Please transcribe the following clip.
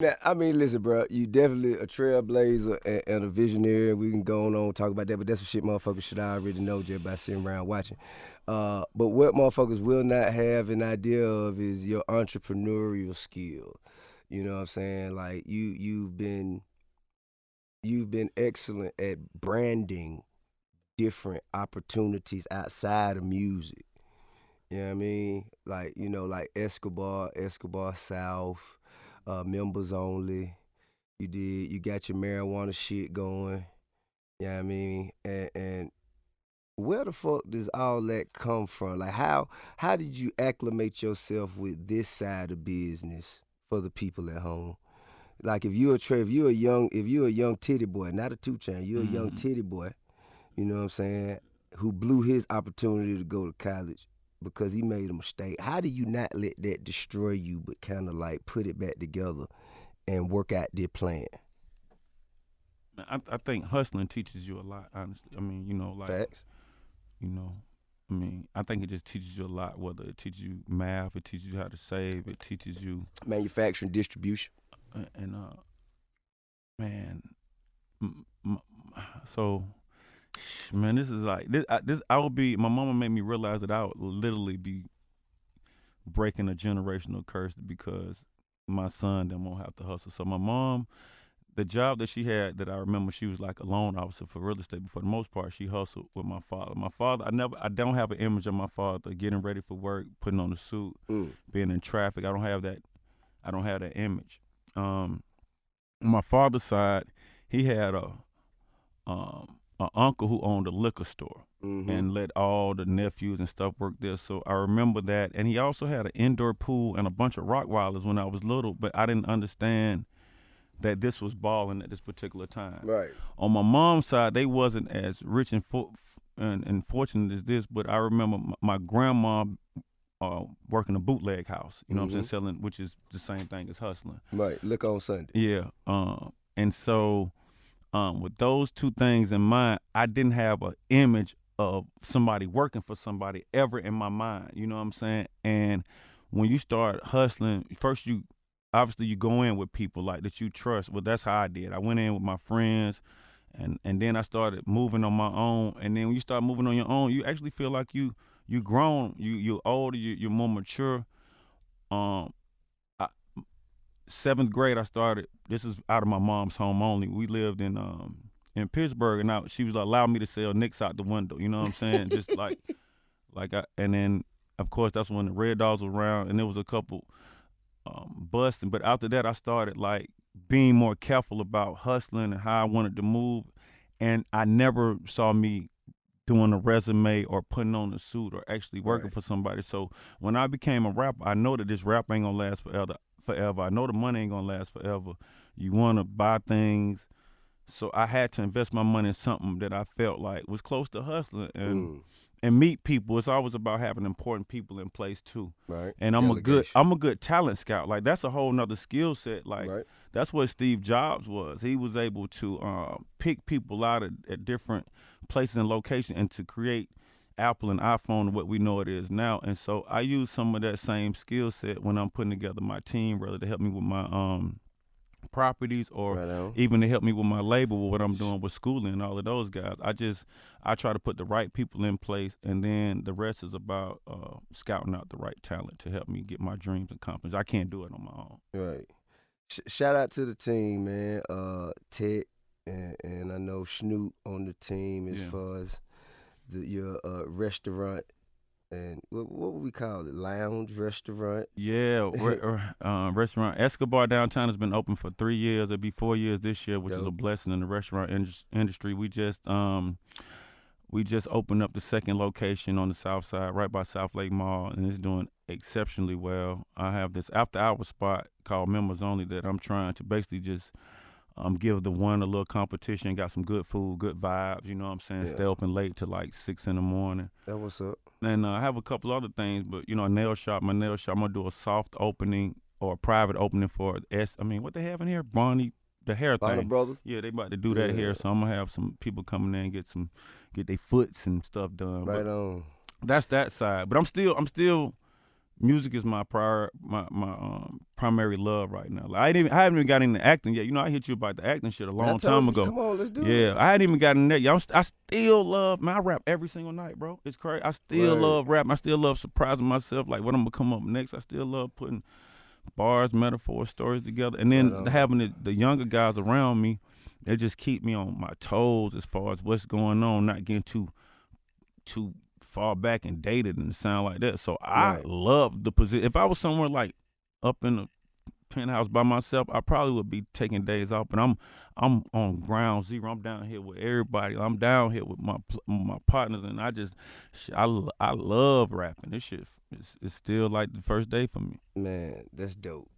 Now, I mean, listen, bro, you definitely a trailblazer and a visionary. We can go on and talk about that, but that's some shit motherfuckers should already know just by sitting around watching. But what motherfuckers will not have an idea of is your entrepreneurial skill. You know what I'm saying? Like you've been excellent at branding different opportunities outside of music. You know what I mean? Like, like Escobar South, members only. You got your marijuana shit going. You know what I mean? And where the fuck does all that come from? Like how did you acclimate yourself with this side of business for the people at home? Like if you're a young titty boy, not a 2 chain, you're a young Mm. titty boy, you know what I'm saying, who blew his opportunity to go to college because he made a mistake. How do you not let that destroy you, but kind of like put it back together and work out their plan? I think hustling teaches you a lot. Honestly, I mean, Facts. you know, I mean, I think it just teaches you a lot. Whether it teaches you math, it teaches you how to save, it teaches you, Manufacturing, distribution. and man, m- m- so man, this is like this. I would be. My mama made me realize that I would literally be breaking a generational curse because my son then won't have to hustle. So my mom, the job that she had that I remember, she was like a loan officer for real estate. But for the most part, she hustled with my father. My father, I don't have an image of my father getting ready for work, putting on a suit, Mm. being in traffic. I don't have that. I don't have that image. On my father's side, he had a uncle who owned a liquor store Mm-hmm. and let all the nephews and stuff work there. So I remember that. And he also had an indoor pool and a bunch of Rottweilers when I was little, but I didn't understand that this was balling at this particular time. Right. On my mom's side, they wasn't as rich and fortunate as this, but I remember my grandma working a bootleg house, you know what I'm saying, Mm-hmm. selling, which is the same thing as hustling. Right. Look on Sunday. Yeah. And so with those two things in mind, I didn't have an image of somebody working for somebody ever in my mind. You know what I'm saying? And when you start hustling, first you obviously you go in with people like that you trust. Well, that's how I did. I went in with my friends, and then I started moving on my own. And then when you start moving on your own, you actually feel like you grown, you're older, you're more mature. Um, I, Seventh grade, I started. This is out of my mom's home only. We lived in Pittsburgh, and she was allowing me to sell nicks out the window. You know what I'm saying? Just and then of course that's when the Red Dogs was around, and there was a couple busting. But after that, I started like being more careful about hustling and how I wanted to move, and I never saw me doing a resume or putting on a suit or actually working Right. for somebody. So when I became a rapper, I know that this rap ain't gonna last forever. Forever. I know the money ain't gonna last forever. You wanna buy things. So I had to invest my money in something that I felt like was close to hustling Mm. and meet people. It's always about having important people in place too. Right. And Delegation. I'm a good talent scout. Like that's a whole nother skill set. Like Right. that's what Steve Jobs was. He was able to pick people out at different places and locations and to create Apple and iPhone what we know it is now. And so I use some of that same skill set when I'm putting together my team, rather to help me with my properties or Right on. even to help me with my label with what I'm doing with schooling and all of those guys. I try to put the right people in place, and then the rest is about scouting out the right talent to help me get my dreams accomplished. I can't do it on my own. Right. Shout out to the team, man. Tech and I know Snoop on the team as Yeah. far as your restaurant and what would we call it? Lounge restaurant. Yeah, restaurant Escobar downtown has been open for 3 years. It'll be 4 years this year, which is a Dope. blessing in the restaurant industry. We just opened up the second location on the south side, right by South Lake Mall, and it's doing exceptionally well. I have this after hour spot called Members Only that I'm trying to basically just give the one a little competition. Got some good food, good vibes. You know what I'm saying? Yeah. Stay open late to like 6 in the morning. That what's up. And I have a couple other things, but a nail shop. My nail shop. I'm gonna do a soft opening or a private opening for S. I mean, what they have in here? Bonnie, the hair Bonner thing. Brothers. Yeah, they about to do that Yeah. here, so I'm gonna have some people coming in and get their foots and stuff done. But Right on. that's that side. But I'm still music is my primary love right now. Like, I haven't even got into acting yet. You know, I hit you about the acting shit a Man, I long told time you, ago. come on, let's do Yeah, it. I hadn't even gotten that. Y'all, I still love. Man, I rap every single night, bro. It's crazy. I still Right. love rap. I still love surprising myself. Like what I'm gonna come up next. I still love putting bars, metaphors, stories together, and Right then on. having the younger guys around me. They just keep me on my toes as far as what's going on, not getting too far back and dated and sound like that. So I Right. love the position. If I was somewhere like up in the penthouse by myself, I probably would be taking days off. But I'm on ground zero. I'm down here with everybody. I'm down here with my partners, and I love rapping. This shit is still like the first day for me. Man, that's dope.